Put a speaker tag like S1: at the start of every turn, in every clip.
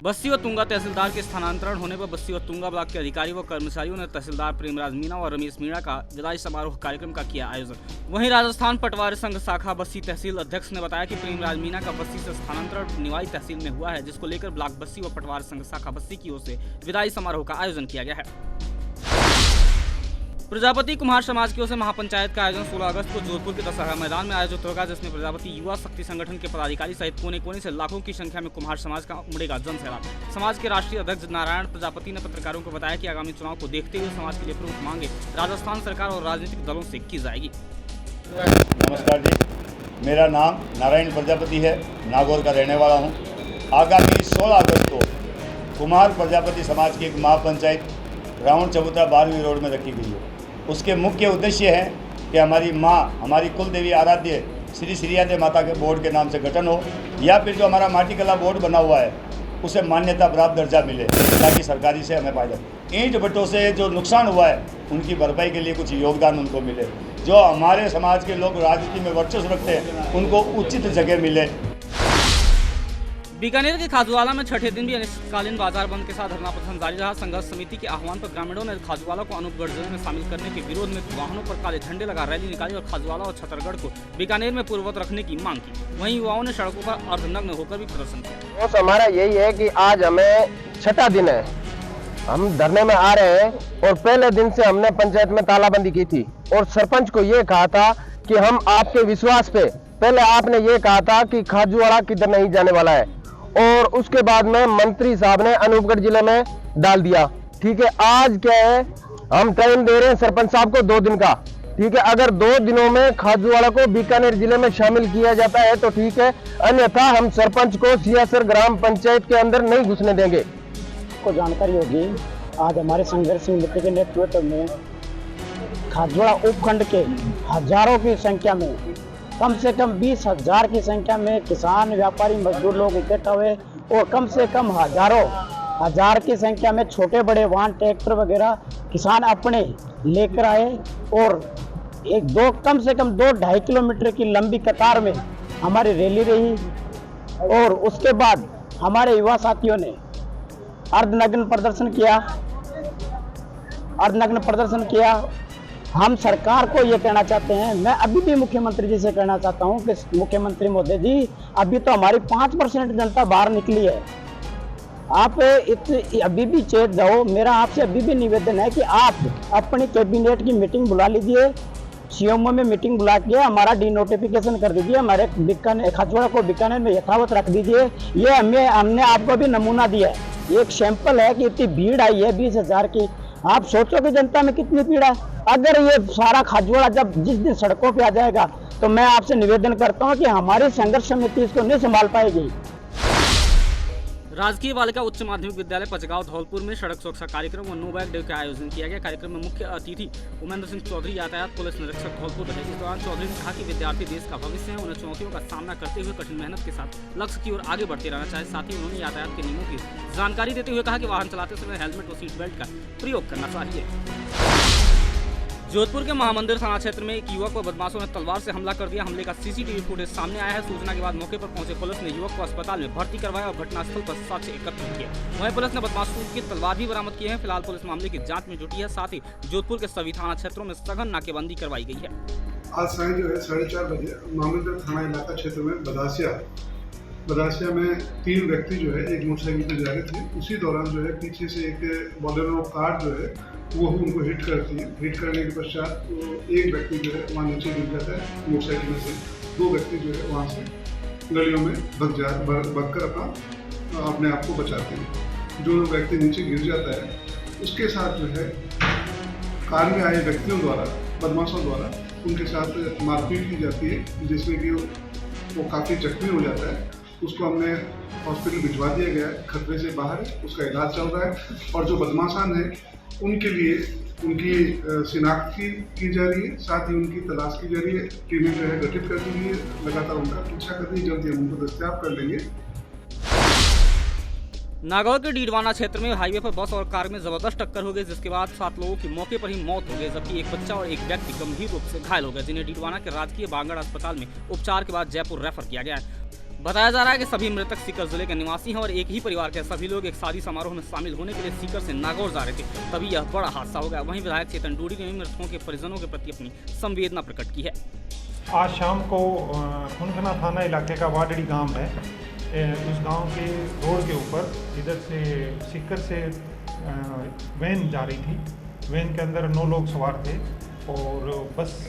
S1: बस्सी व तुंगा तहसीलदार के स्थानांतरण होने पर बस्सी व तुंगा ब्लॉक के अधिकारियों व कर्मचारियों ने तहसीलदार प्रेमराज मीणा और रमेश मीणा का विदाई समारोह कार्यक्रम का किया आयोजन। वहीं राजस्थान पटवारी संघ शाखा बस्सी तहसील अध्यक्ष ने बताया कि प्रेमराज मीणा का बस्सी से स्थानांतरण निवाई तहसील में हुआ है, जिसको लेकर ब्लॉक बस्सी व पटवारी संघ शाखा बस्सी की ओर से विदाई समारोह का आयोजन किया गया है। प्रजापति कुम्हार समाज की ओर से महापंचायत का आयोजन 16 अगस्त को जोधपुर के दशहरा मैदान में आयोजित होगा, जिसमें प्रजापति युवा शक्ति संगठन के पदाधिकारी सहित कोने कोने से लाखों की संख्या में कुम्हार समाज का उमड़ेगा जनसैलाब। समाज के राष्ट्रीय अध्यक्ष नारायण प्रजापति ने पत्रकारों को बताया कि आगामी चुनाव को देखते हुए समाज के लिए प्रमुख मांगे राजस्थान सरकार और राजनीतिक दलों से की जाएगी।
S2: नमस्कार जी, मेरा नाम नारायण प्रजापति है, नागौर का रहने वाला हूँ। आगामी 16 अगस्त को कुम्हार प्रजापति समाज की एक महापंचायत रावण चबूतरा 12वीं रोड में रखी गई है। उसके मुख्य उद्देश्य है कि हमारी माँ, हमारी कुल देवी आराध्य श्री श्रीयादे माता के बोर्ड के नाम से गठन हो, या फिर जो हमारा माटी कला बोर्ड बना हुआ है उसे मान्यता प्राप्त दर्जा मिले, ताकि सरकारी से हमें फायदा। ईंट भट्टों से जो नुकसान हुआ है उनकी भरपाई के लिए कुछ योगदान उनको मिले। जो हमारे समाज के लोग राजनीति में वर्चस्व रखते हैं उनको उचित जगह मिले।
S1: बीकानेर के खाजूवाला में छठे दिन भी अनिश्चितकालीन बाजार बंद के साथ धरना प्रदर्शन जारी रहा। संघर्ष समिति के आह्वान पर ग्रामीणों ने खाजूवाला को अनूपगढ़ जिले में शामिल करने के विरोध में वाहनों पर काले झंडे लगा रैली निकाली और खाजूवाला और छतरगढ़ को बीकानेर में पूर्ववत रखने की मांग की। वहीं युवाओं ने सड़कों पर अर्धनग्न होकर भी प्रदर्शन किया।
S3: तो हमारा यही है कि आज हमें छठा दिन है, हम धरने में आ रहे हैं और पहले दिन से हमने पंचायत में तालाबंदी की थी और सरपंच को ये कहा था कि हम आपके विश्वास पे, पहले आपने ये कहा था कि खाजूवाड़ा किधर नहीं जाने वाला है और उसके बाद में मंत्री साहब ने अनूपगढ़ जिले में डाल दिया। ठीक है, आज क्या है, हम टाइम दे रहे हैं सरपंच साहब को 2 दिन का। ठीक है, अगर 2 दिनों में खाजूवाड़ा को बीकानेर जिले में शामिल किया जाता है तो ठीक है, अन्यथा हम सरपंच को सियासर ग्राम पंचायत के अंदर नहीं घुसने देंगे।
S4: को जानकारी होगी, आज हमारे संघर्ष समिति के नेतृत्व में खाजूवाड़ा उपखंड के हजारों की संख्या में, कम से कम 20,000 की संख्या में किसान, व्यापारी, मजदूर लोग इकट्ठा हुए और कम से कम हजार की संख्या में छोटे बड़े वाहन, ट्रैक्टर वगैरह किसान अपने लेकर आए और कम से कम 2-2.5 किलोमीटर की लंबी कतार में हमारी रैली रही। और उसके बाद हमारे युवा साथियों ने अर्धनग्न प्रदर्शन किया। हम सरकार को ये कहना चाहते हैं, मैं अभी भी मुख्यमंत्री जी से कहना चाहता हूँ कि मुख्यमंत्री महोदय जी, अभी तो हमारी 5% जनता बाहर निकली है, आप अभी भी चेत जाओ। मेरा आपसे अभी भी निवेदन है कि आप अपनी कैबिनेट की मीटिंग बुला लीजिए, सीएमओ में मीटिंग बुला के हमारा डिनोटिफिकेशन कर दीजिए, हमारे खाजूवाड़ा को बीकानेर में यथावत रख दीजिए। ये हमने आपको भी नमूना दिया है, एक सैंपल है कि इतनी भीड़ आई है 20,000 की। आप सोचो कि जनता में कितनी भीड़ है। अगर ये सारा खाजूवाड़ा जब जिस दिन सड़कों पे आ जाएगा तो मैं आपसे निवेदन करता हूं कि हमारी संघर्ष समिति इसको नहीं संभाल पाएगी।
S1: राजकीय बालिका उच्च माध्यमिक विद्यालय पचगांव धौलपुर में सड़क सुरक्षा कार्यक्रम और नो बैग डे का आयोजन किया गया। कार्यक्रम में मुख्य अतिथि उमेंद्र सिंह चौधरी यातायात पुलिस निरीक्षक धौलपुर रहे। इस दौरान चौधरी ने कहा कि विद्यार्थी देश का भविष्य है, उन्हें चुनौतियों का सामना करते हुए कठिन मेहनत के साथ लक्ष्य की ओर आगे बढ़ते रहना चाहिए। साथ ही उन्होंने यातायात के नियमों की जानकारी देते हुए कहा कि वाहन चलाते समय हेलमेट और सीट बेल्ट का प्रयोग करना चाहिए। जोधपुर के महामंदिर थाना क्षेत्र में एक युवक पर बदमाशों ने तलवार से हमला कर दिया। हमले का सीसीटीवी फुटेज सामने आया है। सूचना के बाद मौके पर पहुंचे पुलिस ने युवक को अस्पताल में भर्ती करवाया और घटनास्थल पर साक्ष्य एकत्र किए। वहीं पुलिस ने बदमाशों की तलवार भी बरामद की है। फिलहाल पुलिस मामले की जांच में जुटी है। साथ ही जोधपुर के सभी थाना क्षेत्रों में सघन नाकेबंदी करवाई गई है।
S5: आज सायं जो है 4:30 बजे महामंदिर थाना इलाका क्षेत्र में बदासिया में 3 व्यक्ति जो है एक मोटरसाइकिल पर जा रहे थे। उसी दौरान जो है पीछे से एक बोलेरो कार जो है वो उनको हिट करती है। हिट करने के पश्चात एक व्यक्ति जो है वहाँ नीचे गिर जाता है मोटरसाइकिल में से। 2 व्यक्ति जो है वहाँ से गलियों में भागकर अपने आप को बचाते हैं। जो व्यक्ति नीचे गिर जाता है उसके साथ जो है कार में आए व्यक्तियों द्वारा, बदमाशों द्वारा उनके साथ मारपीट की जाती है, जिसमें कि वो काफ़ी जख्मी हो जाता है। उसको हमने हॉस्पिटल भिजवा दिया गया है, खतरे से बाहर है, उसका इलाज चल रहा है। और जो बदमाशान है उनके लिए उनकी शिनाख्त की जा रही है, साथ ही उनकी तलाश की जा रही है। टीमें जो है गठित कर दी है, लगातार उनका पीछा कर रही है, जल्दी हम उनको दस्तयाब कर लेंगे।
S1: नागौर के डीडवाना क्षेत्र में हाईवे पर बस और कार में जबरदस्त टक्कर हो गई, जिसके बाद 7 लोगों की मौके पर ही मौत हो गई, जबकि एक बच्चा और एक व्यक्ति गंभीर रूप से घायल हो गए, जिन्हें डीडवाना के राजकीय बांगड़ अस्पताल में उपचार के बाद जयपुर रेफर किया गया है। बताया जा रहा है कि सभी मृतक सीकर जिले के निवासी हैं और एक ही परिवार के सभी लोग एक शादी समारोह में शामिल होने के लिए सीकर से नागौर जा रहे थे, तभी यह बड़ा हादसा हो गया। वहीं विधायक चेतन डूडी ने भी मृतकों के परिजनों के प्रति अपनी संवेदना प्रकट की है।
S6: आज शाम को खुनखना थाना इलाके का वाडड़ी गांव है। उस गांव के रोड के ऊपर इधर से सीकर से वैन जा रही थी। वैन के अंदर 9 लोग सवार थे और बस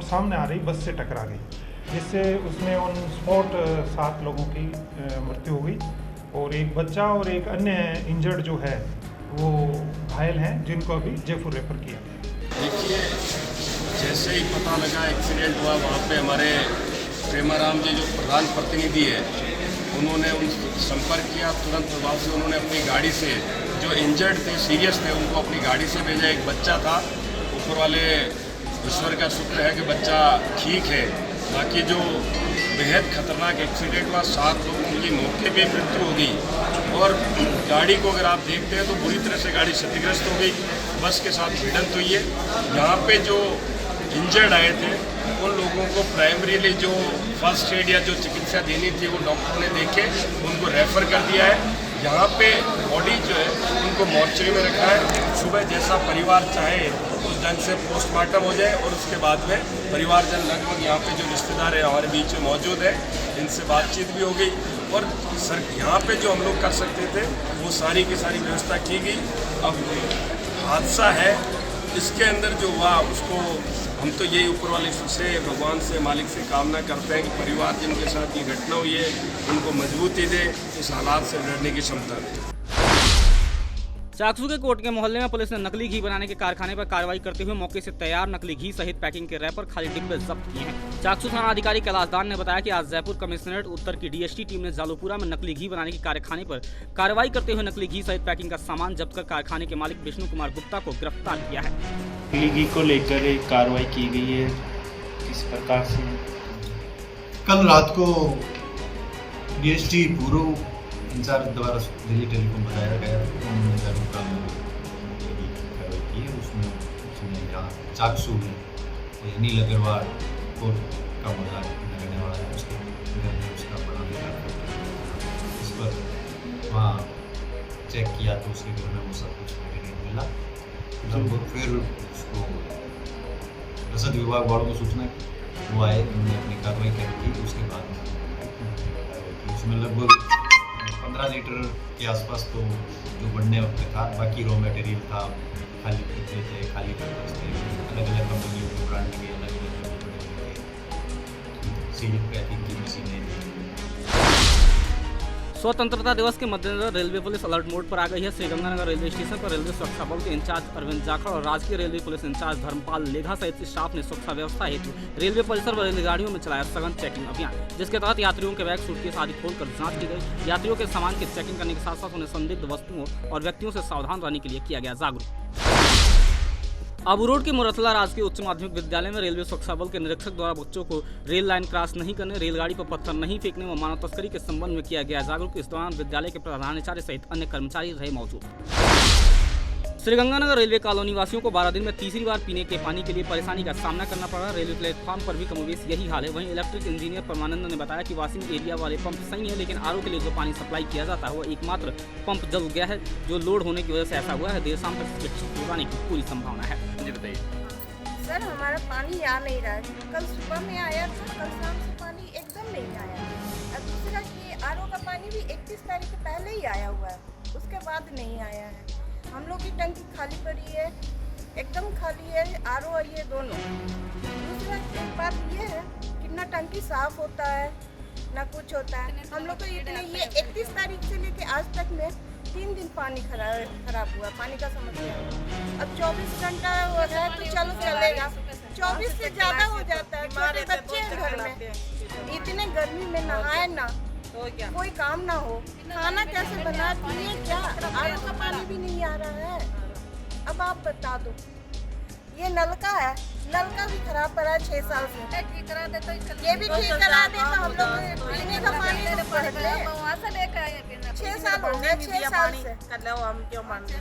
S6: सामने आ रही बस से टकरा गई, जिससे उसमें ऑन स्पॉट 7 लोगों की मृत्यु हो गई और एक बच्चा और एक अन्य इंजर्ड जो है वो घायल हैं, जिनको अभी जयपुर रेफर किया गया।
S7: देखिए, जैसे ही पता लगा एक्सीडेंट हुआ, वहाँ पे हमारे प्रेमाराम जी जो प्रधान प्रतिनिधि है उन्होंने उनसे संपर्क किया। तुरंत प्रभाव से उन्होंने अपनी गाड़ी से जो इंजर्ड थे, सीरियस थे, उनको अपनी गाड़ी से भेजा। एक बच्चा था, ऊपर वाले ईश्वर का शुक्र है कि बच्चा ठीक है। बाकी जो बेहद खतरनाक एक्सीडेंट हुआ, 7 लोगों की मौके पे मृत्यु हो गई और गाड़ी को अगर आप देखते हैं तो बुरी तरह से गाड़ी क्षतिग्रस्त हो गई। बस के साथ भिड़ंत हुई है। यहाँ पे जो इंजर्ड आए थे उन लोगों को प्राइमरीली जो फर्स्ट एड या जो चिकित्सा देनी थी वो डॉक्टर ने देखे उनको रेफ़र कर दिया है। यहाँ पे बॉडी जो है उनको मॉर्चरी में रखा है। सुबह जैसा परिवार चाहे उस ढंग से पोस्टमार्टम हो जाए और उसके बाद में परिवारजन लगभग यहाँ पे जो रिश्तेदार है हमारे बीच में मौजूद है, इनसे बातचीत भी हो गई और सर यहाँ पे जो हम लोग कर सकते थे वो सारी की सारी व्यवस्था की गई। अब हादसा है, इसके अंदर जो हुआ उसको हम तो यही ऊपर वाले से, भगवान से, मालिक से कामना करते हैं कि परिवार जिनके साथ ये घटना हुई है उनको मजबूती दे, इस हालात से लड़ने की क्षमता दे।
S1: चाकसू के कोट के मोहल्ले में पुलिस ने नकली घी बनाने के कारखाने पर कार्रवाई करते हुए मौके से तैयार नकली घी सहित पैकिंग के रैपर, खाली डिब्बे जब्त किए हैं। चाकसू थाना अधिकारी कैलाश दान ने बताया कि आज जयपुर कमिश्नरेट उत्तर की डीएसटी टीम ने जालूपुरा में नकली घी बनाने के कारखाने पर कार्रवाई करते हुए नकली घी सहित पैकिंग का सामान जब्त कर कारखाने के मालिक विष्णु कुमार गुप्ता को गिरफ्तार किया है।
S8: नकली घी को लेकर एक कार्रवाई की गई है, किस प्रकार से?
S9: कल रात को डीएसटी पूर्व इंचार्ज द्वारा दिल्ली टेलीकॉम बताया गया, उन्होंने जागरूकता कार्रवाई की है। उसमें यहाँ चाकसू में नील अग्रवाल कोर्ट का मजाक लगने वाला है, उसके घर में उसका बड़ा बेटा, इस पर वहाँ चेक किया तो उसके घर में वो सब कुछ मटेरियल मिला। लगभग फिर उसको रसद विभाग वालों को सूचना वो आए, उन्होंने अपनी कार्रवाई की। उसके बाद उसमें लगभग 15 लीटर के आसपास तो जो बनने वक्त था, बाकी रॉ मटेरियल था, खाली डिब्बे थे, खाली पेपर्स थे, अलग अलग कंपनियों के ब्रांड के अलग अलग सील पैकिंग की मशीनें।
S1: स्वतंत्रता दिवस के मद्देनजर रेलवे पुलिस अलर्ट मोड पर आ गई है। श्रीगंगानगर रेलवे स्टेशन पर रेलवे सुरक्षा बल के इंचार्ज अरविंद जाखड़ और राजकीय रेलवे पुलिस इंचार्ज धर्मपाल लेघा सहित स्टाफ ने सुरक्षा व्यवस्था हेतु रेलवे परिसर व रेलगाड़ियों में चलाया सघन चेकिंग अभियान, जिसके तहत यात्रियों के बैग, सूटकेस आदि खोलकर जांच की गई। यात्रियों के सामान की चेकिंग करने के साथ साथ उन्हें संदिग्ध वस्तुओं और व्यक्तियों से सावधान रहने के लिए किया गया जागरूक। आबू रोड के मुरथला राजकीय उच्च माध्यमिक विद्यालय में रेलवे सुरक्षा बल के निरीक्षक द्वारा बच्चों को रेल लाइन क्रॉस नहीं करने, रेलगाड़ी पर पत्थर नहीं फेंकने व मानव तस्करी के संबंध में किया गया जागरूक। इस दौरान विद्यालय के प्रधानाचार्य सहित अन्य कर्मचारी रहे मौजूद। श्रीगंगानगर रेलवे कॉलोनी वासियों को 12 दिन में तीसरी बार पीने के पानी के लिए परेशानी का सामना करना पड़ा। रेलवे प्लेटफॉर्म पर भी कमोबेश यही हाल है। वहीं इलेक्ट्रिक इंजीनियर परमानंद ने बताया कि वाशिंग एरिया वाले पंप सही है, लेकिन आरओ के लिए जो पानी सप्लाई किया जाता है वह एकमात्र पंप जल गया है, जो लोड होने की वजह से ऐसा हुआ है। देर शाम तक इसके ठीक हो जाने की पूरी संभावना है।
S10: सर, हमारा पानी आ नहीं रहा है। कल सुबह में आया था, कल शाम से पानी एकदम नहीं आया। और दूसरा कि आरओ का पानी भी 31 तारीख के पहले ही आया हुआ है, उसके बाद नहीं आया है। हम लोग की टंकी खाली पड़ी है, एकदम खाली है, आरओ और ये दोनों। दूसरा एक बात ये है कि ना टंकी साफ होता है ना कुछ होता है। हम लोग को इतने ये 31 तारीख से लेके आज तक में 3 दिन पानी खराब हुआ, पानी का समस्या है। अब 24 घंटा है तो चलो चलेगा, 24 से ज़्यादा हो जाता है। छोटे बच्चे हैं घर में, इतने गर्मी में नहाए ना तो क्या कोई काम ना हो, खाना कैसे बनाती है क्या? आरओ का पानी भी नहीं आ रहा है। अब आप बता दो, ये नलका है, नलका भी खराब पड़ा है 6 साल से। ये भी ठीक करा दे तो हम लोग पीने का पानी वहाँ से लेकर आए। 6 साल हो गए, 6 साल से हम क्यों मांगे?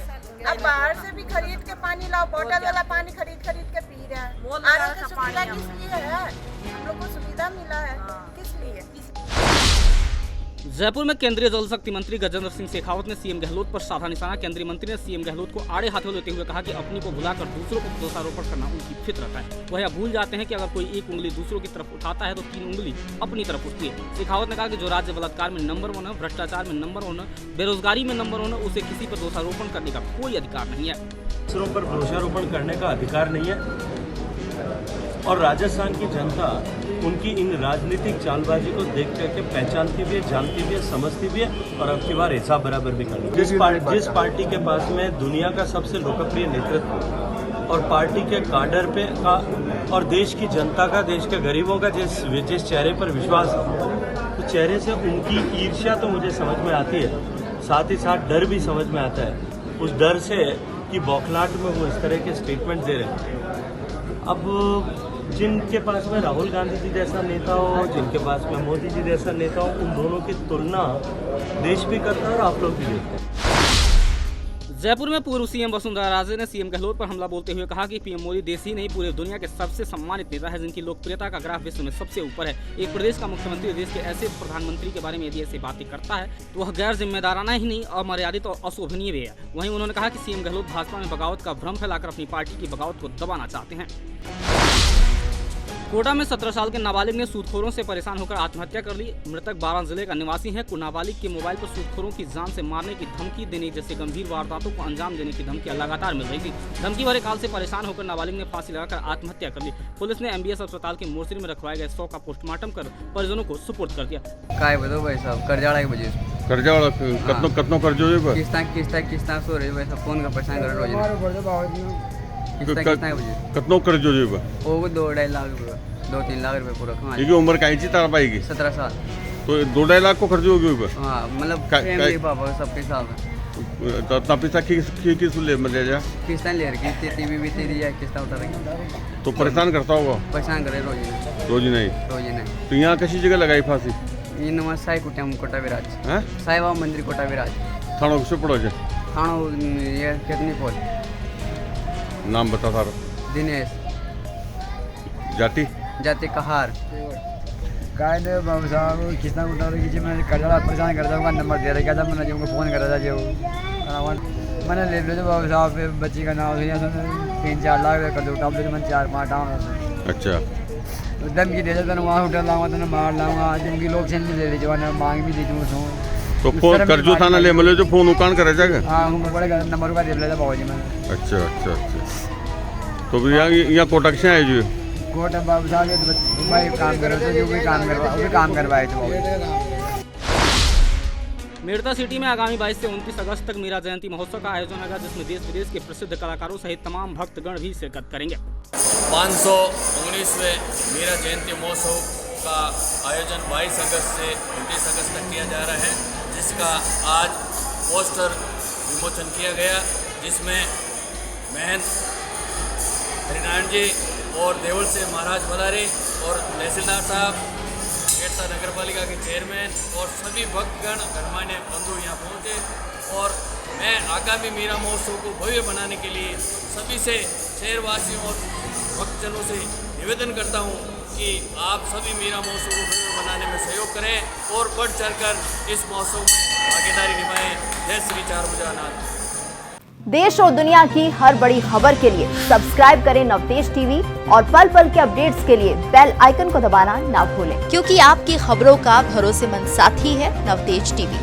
S10: अब बाहर से भी खरीद के पानी लाओ, बोतल वाला पानी खरीद के पी रहे हैं। आरओ का सुविधा किस लिए है? हम लोग को सुविधा मिला है, किस लिए?
S1: जयपुर में केंद्रीय जल शक्ति मंत्री गजेंद्र सिंह शेखावत ने सीएम गहलोत पर साधा निशाना। केंद्रीय मंत्री ने सीएम गहलोत को आड़े हाथों लेते हुए कहा कि अपनी को भुलाकर दूसरों को दोषारोपण करना उनकी फितरत है। वह यह भूल जाते हैं कि अगर कोई एक उंगली दूसरों की तरफ उठाता है तो 3 उंगली अपनी तरफ उठती है। शेखावत ने कहा कि जो राज्य बलात्कार में नंबर 1 है, भ्रष्टाचार में नंबर 1 है, बेरोजगारी में नंबर 1 है, उसे किसी पर दोषारोपण करने का कोई अधिकार नहीं है।
S11: दूसरों पर दोषारोपण करने का अधिकार नहीं है और राजस्थान की जनता उनकी इन राजनीतिक चालबाजी को देख करके पहचानती भी है, जानती भी है, समझती भी है और अब की बार हिसाब बराबर भी करती है। जिस पार्टी के पास में दुनिया का सबसे लोकप्रिय नेतृत्व और पार्टी के काडर पे का और देश की जनता का, देश के गरीबों का जिस चेहरे पर विश्वास है, तो चेहरे से उनकी ईर्ष्या तो मुझे समझ में आती है, साथ ही साथ डर भी समझ में आता है। उस डर से कि बौखलाहट में वो इस तरह के स्टेटमेंट दे रहे हैं। अब जिनके पास में राहुल गांधी जी जैसा नेता हो, जिनके पास में मोदी जी जैसा नेता हो, उन दोनों की तुलना देश भी करता है और आप लोग भी देखते हैं।
S1: जयपुर में पूर्व सीएम वसुंधरा राजे ने सीएम गहलोत पर हमला बोलते हुए कहा कि पीएम मोदी देश ही नहीं पूरे दुनिया के सबसे सम्मानित नेता है, जिनकी लोकप्रियता का ग्राफ विश्व में सबसे ऊपर है। एक प्रदेश का मुख्यमंत्री देश के ऐसे प्रधानमंत्री के बारे में यदि ऐसी बातें करता है तो वह गैर जिम्मेदाराना ही नहीं, अमर्यादित और अशोभनीय भी है। वहीं उन्होंने कहा कि सीएम गहलोत भाजपा में बगावत का भ्रम फैलाकर अपनी पार्टी की बगावत को दबाना चाहते हैं। कोटा में 17 साल के नाबालिग ने सूदखोरों से परेशान होकर आत्महत्या कर ली। मृतक 12 जिले का निवासी है। नाबालिग के मोबाइल पर सूदखोरों की जान से मारने की धमकी देने जैसे गंभीर वारदातों को अंजाम देने की धमकियां लगातार मिल रही थी। धमकी भरे काल से परेशान होकर नाबालिग ने फांसी लगाकर आत्महत्या कर ली। पुलिस ने MBS अस्पताल के मोर्चरी में रखवाए गए 100 का पोस्टमार्टम कर परिजनों को सुपुर्द कर दिया।
S12: काय बताओ भाई साहब, कर्जा के वजह से
S13: कर्जा वाला कतनो कर्जो है
S12: किस्ता सो रही भाई साहब, फोन का परेशान कर रोज
S13: कतनो कर्जो है
S12: वो 2-2.5 लाख रुपये, 2-3 लाख रुपये पूरा कमा।
S13: ये उम्र काई ची तारा पाएगी
S12: 17 साल,
S13: तो 2-2.5 लाख को कर्जो हो गयो।
S12: हाँ मतलब फैमिली पापा सबके साथ
S13: तो इतना पैसा किस ले मिल जा
S12: किस्ता ले रखी टीवी भी तेरी है, किस्ता उठा रखी।
S13: तो परेशान करता होगा?
S12: परेशान करे
S13: रोज नहीं। तो यहाँ किसी जगह लगाई फांसी?
S12: ये नवा साई कुटिया कोटा विराज है, साई बाबा मंदिर कोटा विराज
S13: थानो किसे पड़ो जे?
S12: थानो ये कितनी पोल।
S13: नाम बता सारा।
S12: दिनेश।
S13: जाति
S12: कहार।
S14: काय ने बाबू साहब किस्ता उठा रही थी, मैं कर्जा परेशान करता हूँ, नंबर दे रहा था, मैंने जो फ़ोन करा था जो मैंने ले लो बाबू साहब बच्ची का नाम 3-4 लाख कर दो उठा, मैंने 4-5 टाँग।
S13: अच्छा
S14: दम की दे देता वहाँ उठा लाऊंगा तो मार लाऊंगा, जिनकी लोग से नहीं ले लीजिए, मैंने मांग भी दी थी।
S13: तो फोन कर्जो थाना ले मिले जो फोन उकान करे जाएगा?
S14: हाँ बड़े नंबर का दे लेता बाबू जी मैंने।
S13: अच्छा तो यहाँ कोटक से आए जो
S14: कोटा बाबू साहब भाई काम कर रहे थे, जो भी काम करवाए थे।
S1: मेड़ता सिटी में आगामी 22 से 29 अगस्त तक मीरा जयंती महोत्सव का आयोजन होगा, जिसमें देश विदेश के प्रसिद्ध कलाकारों सहित तमाम भक्तगण भी शिरकत करेंगे।
S15: 519वें मीरा जयंती महोत्सव का आयोजन 22 अगस्त से 29 अगस्त तक किया जा रहा है, जिसका आज पोस्टर विमोचन किया गया, जिसमें महंत हरिनारायण जी और देवल से महाराज पधारे और तहसीलदार साहब, गेटसा नगर पालिका के चेयरमैन और सभी भक्तगण गणमान्य बंधु यहाँ पहुँचे। और मैं आगामी मीरा महोत्सव को भव्य बनाने के लिए सभी से, शहरवासियों और भक्तजनों से निवेदन करता हूँ कि आप सभी मीरा महोत्सव को भव्य बनाने में सहयोग करें और बढ़ चढ़कर इस महोत्सव में भागीदारी निभाएं। जय श्री चारभुजानाथ।
S16: देश और दुनिया की हर बड़ी खबर के लिए सब्सक्राइब करें नवतेज टीवी और पल पल के अपडेट्स के लिए बेल आइकन को दबाना ना भूलें, क्योंकि आपकी खबरों का भरोसेमंद साथी है नवतेज टीवी।